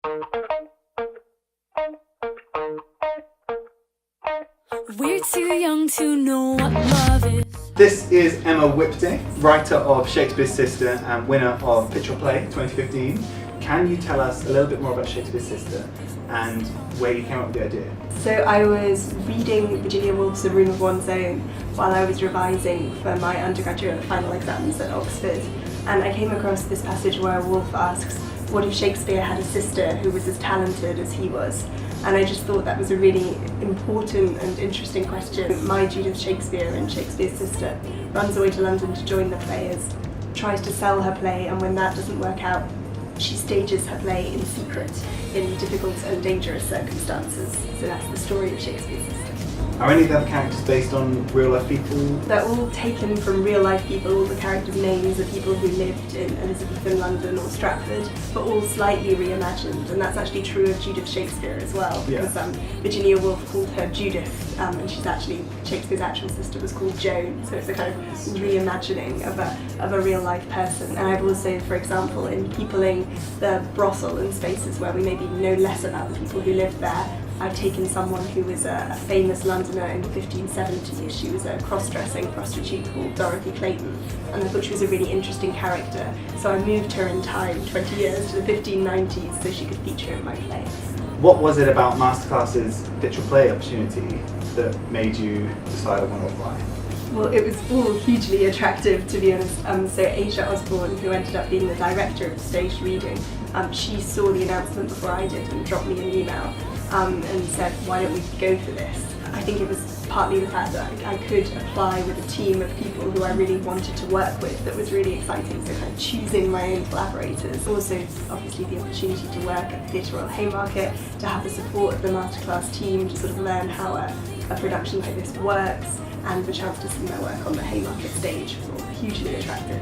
We're too young to know what love is. This is Emma Whipday, writer of Shakespeare Sister and winner of Pitch or Play 2015. Can you tell us a little bit more about Shakespeare Sister and where you came up with the idea? So I was reading Virginia Woolf's A Room of One's Own while I was revising for my undergraduate final exams at Oxford, and I came across this passage where Woolf asks, what if Shakespeare had a sister who was as talented as he was? And I just thought that was a really important and interesting question. My Judith Shakespeare and Shakespeare Sister runs away to London to join the players, tries to sell her play, and when that doesn't work out, she stages her play in secret, in difficult and dangerous circumstances. So that's the story of Shakespeare Sister. Are any of the other characters based on real life people? They're all taken from real life people. All the characters' names are people who lived in Elizabethan London or Stratford, but all slightly reimagined. And that's actually true of Judith Shakespeare as well, because Virginia Woolf called her Judith, and she's actually, Shakespeare's actual sister was called Joan, so it's a kind of reimagining of a real life person. And I've also, for example, in peopling the brothel and spaces where we maybe know less about the people who lived there, I've taken someone who was a famous Londoner in the 1570s. She was a cross-dressing prostitute called Dorothy Clayton, and I thought she was a really interesting character. So I moved her in time 20 years to the 1590s so she could feature in my play. What was it about Masterclass's Pitch or Play opportunity that made you decide I want to apply? Well, it was all hugely attractive, to be honest. So Asia Osborne, who ended up being the director of the staged reading, she saw the announcement before I did and dropped me an email and said, why don't we go for this? I think it was partly the fact that I could apply with a team of people who I really wanted to work with. That was really exciting, so kind of choosing my own collaborators. Also, obviously, the opportunity to work at the Theatre Royal Haymarket, to have the support of the Masterclass team, to sort of learn how a production like this works, and the chance to see my work on the Haymarket stage were all hugely attractive.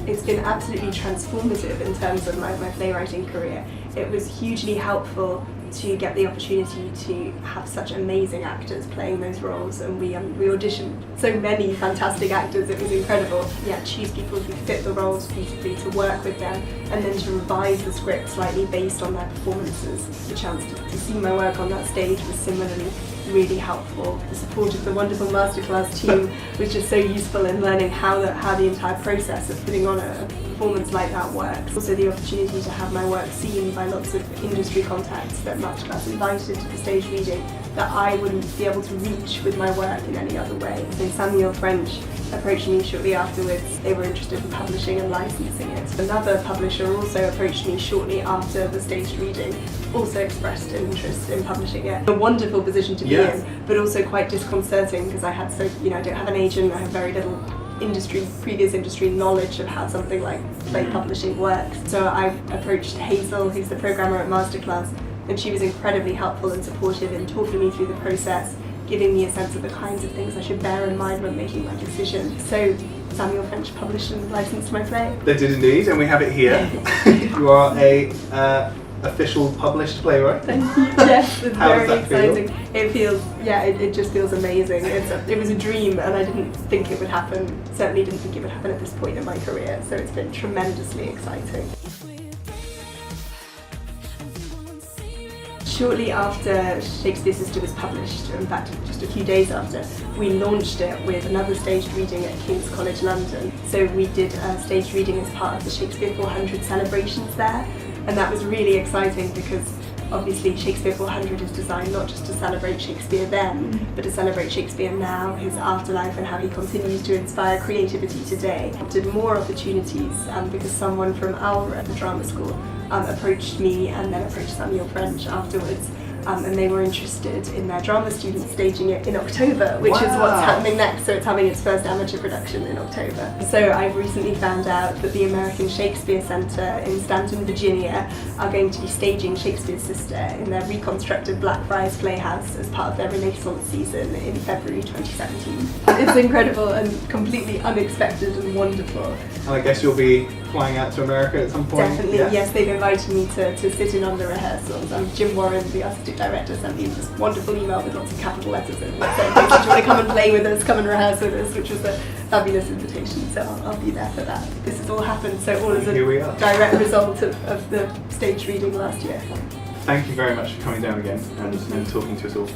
It's been absolutely transformative in terms of my playwriting career. It was hugely helpful to get the opportunity to have such amazing actors playing those roles, and we auditioned so many fantastic actors. It was incredible. Yeah, choose people who fit the roles beautifully, to work with them, and then to revise the script slightly based on their performances. The chance to see my work on that stage was similarly really helpful. The support of the wonderful Masterclass team was just so useful in learning how the entire process of putting on a performance like that works. Also the opportunity to have my work seen by lots of industry contacts that Masterclass invited to the stage reading that I wouldn't be able to reach with my work in any other way. So Samuel French approached me shortly afterwards. They were interested in publishing and licensing it. Another publisher also approached me shortly after the staged reading, also expressed an interest in publishing it. A wonderful position to be in, but also quite disconcerting because I had I don't have an agent, I have very little previous industry knowledge of how something like play publishing works. So I approached Hazel, who's the programmer at Masterclass, and she was incredibly helpful and supportive in talking me through the process, giving me a sense of the kinds of things I should bear in mind when making my decision. So Samuel French published and licensed my play. They did indeed, and we have it here. You are a official published playwright. Thank you. Yes, it's How very does that exciting. feel? It feels, it just feels amazing. It was a dream, and I didn't think it would happen. Certainly didn't think it would happen at this point in my career. So it's been tremendously exciting. Shortly after Shakespeare Sister was published, in fact just a few days after, we launched it with another staged reading at King's College London. So we did a staged reading as part of the Shakespeare 400 celebrations there, and that was really exciting because obviously Shakespeare 400 is designed not just to celebrate Shakespeare then, but to celebrate Shakespeare now, his afterlife, and how he continues to inspire creativity today. I did more opportunities because someone from Orla, the drama school, approached me and then approached Samuel French afterwards, and they were interested in their drama students staging it in October, which is what's happening next. So it's having its first amateur production in October. So I've recently found out that the American Shakespeare Sister in Stanton, Virginia are going to be staging Shakespeare Sister in their reconstructed Blackfriars Playhouse as part of their Renaissance season in February 2017. It's incredible and completely unexpected and wonderful. And I guess you'll be flying out to America at some point? Definitely, yes, they've invited me to sit in on the rehearsals. Jim Warren, the artistic director, sent me this wonderful email with lots of capital letters in it saying, "Do you want to come and play with us, come and rehearse with us," which was a fabulous invitation, so I'll be there for that. This has all happened, so all as a Here we are. direct result of the stage reading last year. Thank you very much for coming down again and talking to us all.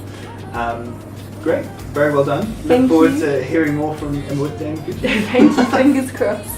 Great, very well done. Look Thank forward you. to hearing more from Emma Whipday in the future. Thank you, fingers crossed.